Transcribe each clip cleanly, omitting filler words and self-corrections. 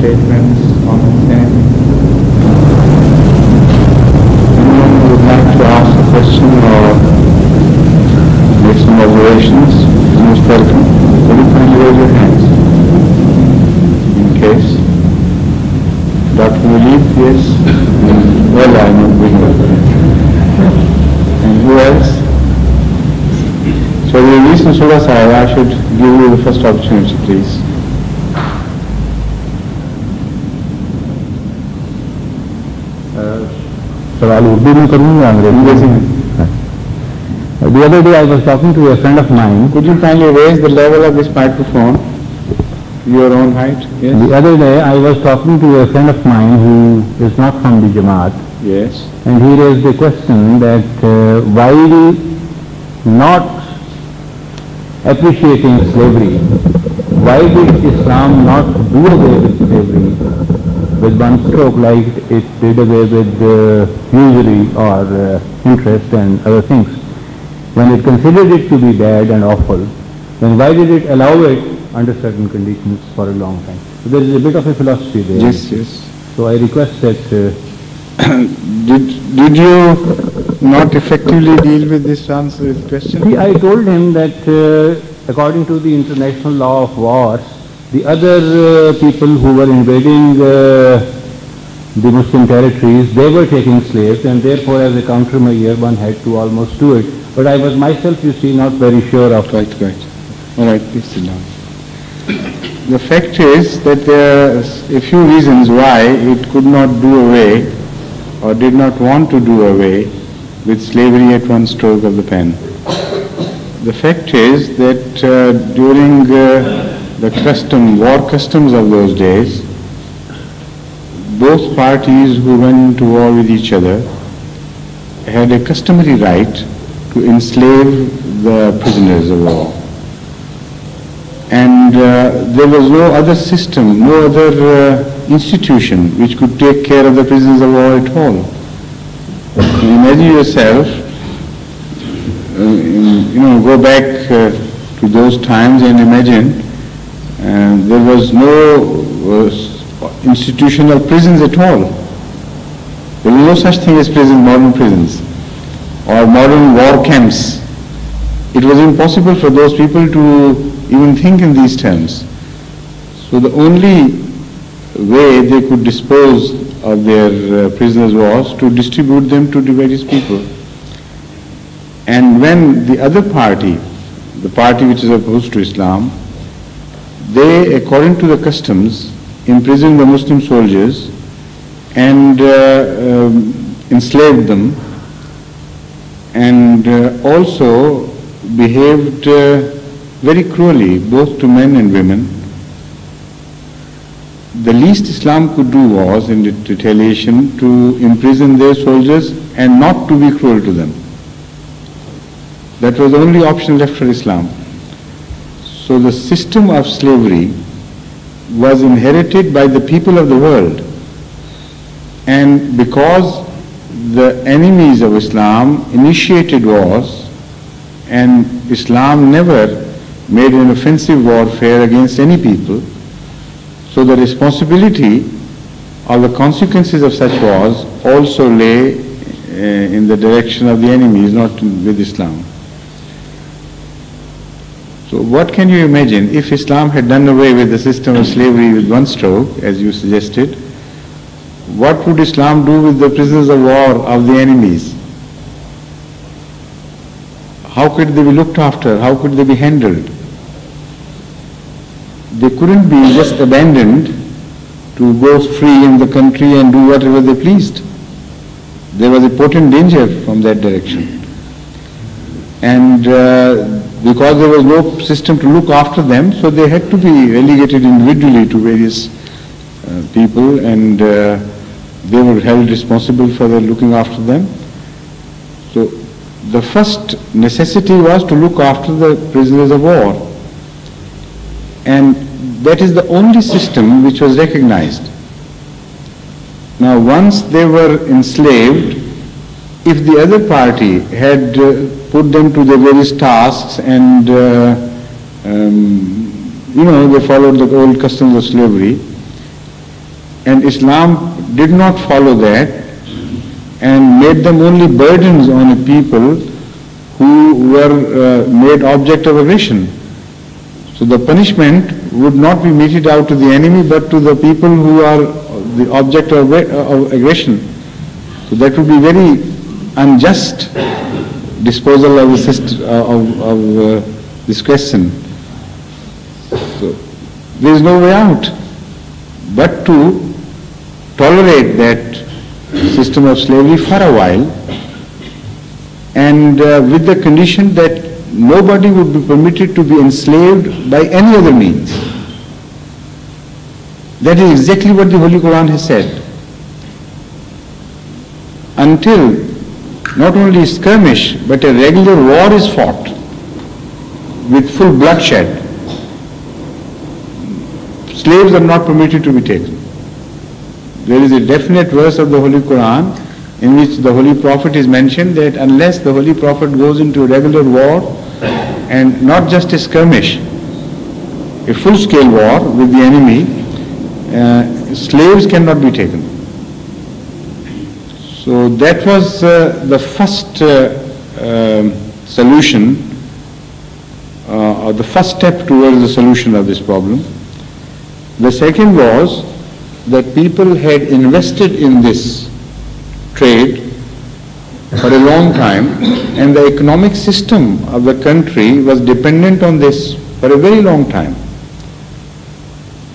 statements, comments, anything? Anyone who would like to ask a question or make some observations is most welcome. Will you kindly raise your hands? In case. Dr. Malik, yes? Well, I'm not big enough. And who else? So the recent Surah Sahib, I should give you the first opportunity, please. सवाल उर्दू में करूँ या अंग्रेजी में? The other day I was talking to a friend of mine. Could you kindly raise the level of this microphone to your own height? Yes. The other day I was talking to a friend of mine who is not from the Jamaat. Yes. And he raised the question that while not appreciating slavery, why did Islam not do away with slavery with one stroke like it did away with usury or interest and other things? When it considered it to be bad and awful, then why did it allow it under certain conditions for a long time? So there is a bit of a philosophy there. Yes, yes. So I request that... Did you not effectively deal with this question? See, I told him that according to the international law of wars, the other people who were invading the Muslim territories, they were taking slaves, and therefore as a countermeasure one had to almost do it. But I was myself, you see, not very sure of... Right. All right, please sit down. The fact is that there are a few reasons why it could not do away or did not want to do away with slavery at one stroke of the pen. The fact is that during the war customs of those days, both parties who went into war with each other had a customary right to enslave the prisoners of war. And there was no other system, no other institution which could take care of the prisoners of war at all. Imagine yourself, go back to those times and imagine there was no institutional prisons at all. There was no such thing as modern prisons or modern war camps. It was impossible for those people to even think in these terms. So the only way they could dispose of their prisoners was to distribute them to the various people. And when the other party, the party which is opposed to Islam, they, according to the customs, imprisoned the Muslim soldiers and enslaved them, and also behaved very cruelly both to men and women. The least Islam could do was, in retaliation, to imprison their soldiers and not to be cruel to them. That was the only option left for Islam. So the system of slavery was inherited by the people of the world, and because the enemies of Islam initiated wars, and Islam never made an offensive warfare against any people, so the responsibility of the consequences of such wars also lay in the direction of the enemies, not with Islam. So what can you imagine if Islam had done away with the system of slavery with one stroke, as you suggested? What would Islam do with the prisoners of war of the enemies? How could they be looked after? How could they be handled? They couldn't be just abandoned to go free in the country and do whatever they pleased. There was a potent danger from that direction. And because there was no system to look after them, so they had to be relegated individually to various people, and they were held responsible for their looking after them. So the first necessity was to look after the prisoners of war. And that is the only system which was recognized. Now once they were enslaved, if the other party had put them to their various tasks and they followed the old customs of slavery, And Islam did not follow that and made them only burdens on the people who were made object of aggression. So the punishment would not be meted out to the enemy but to the people who are the object of aggression. So that would be very unjust disposal of this question. So there is no way out but to tolerate that system of slavery for a while, and with the condition that nobody would be permitted to be enslaved by any other means. That is exactly what the Holy Quran has said. Until not only skirmish, but a regular war is fought with full bloodshed, slaves are not permitted to be taken. There is a definite verse of the Holy Quran in which the Holy Prophet is mentioned that unless the Holy Prophet goes into a regular war, and not just a skirmish, a full-scale war with the enemy, slaves cannot be taken. So that was the first solution, or the first step towards the solution of this problem. The second was that people had invested in this trade for a long time, and the economic system of the country was dependent on this for a very long time.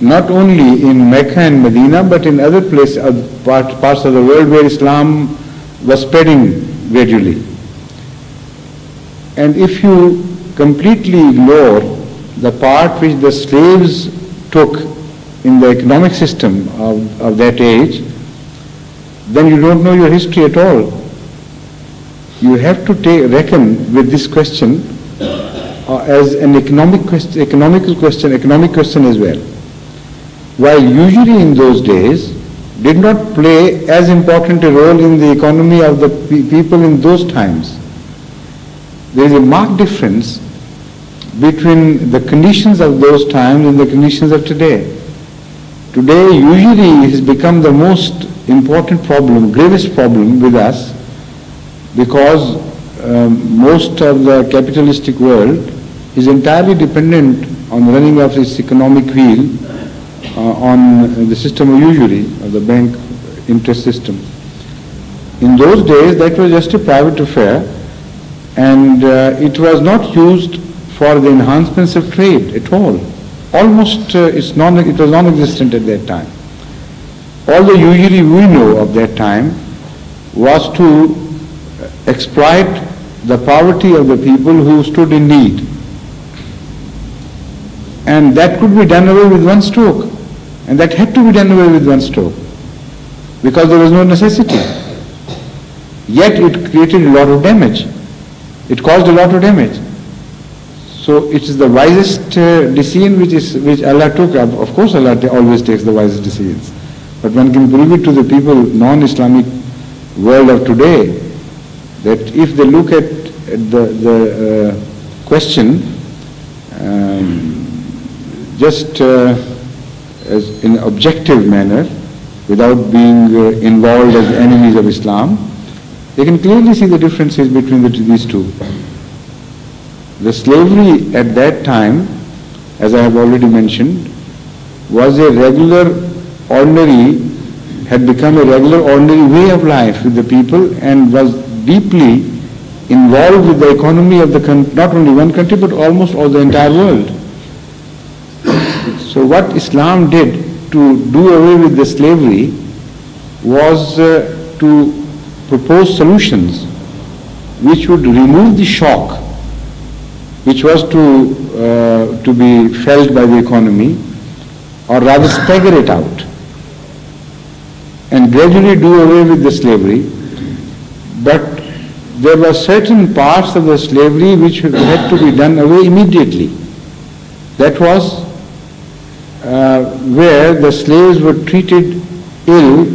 Not only in Mecca and Medina, but in other places, parts of the world where Islam was spreading gradually. And if you completely ignore the part which the slaves took in the economic system of that age, then you don't know your history at all. You have to reckon with this question as an economic question as well. While usury in those days did not play as important a role in the economy of the people in those times, there is a marked difference between the conditions of those times and the conditions of today. Today, usury has become the most important problem, gravest problem with us, because most of the capitalistic world is entirely dependent on running of its economic wheel on the system of usury, or the bank interest system. In those days, that was just a private affair, and it was not used for the enhancements of trade at all. Almost it was non-existent at that time. All the usury we know of that time was to exploit the poverty of the people who stood in need. And that could be done away with one stroke. And that had to be done away with one stroke, because there was no necessity. Yet it created a lot of damage. It caused a lot of damage. So it is the wisest decision which Allah took. Of course Allah always takes the wisest decisions. But one can prove it to the people, non-Islamic world of today, that if they look at the question just as in an objective manner, without being involved as enemies of Islam, they can clearly see the differences between these two. The slavery at that time, as I have already mentioned, was a had become a regular ordinary way of life with the people, and was deeply involved with the economy of the country, not only one country but almost all the entire world. So what Islam did to do away with the slavery was to propose solutions which would remove the shock which was to be felt by the economy, or rather stagger it out and gradually do away with the slavery. But there were certain parts of the slavery which had to be done away immediately. That was where the slaves were treated ill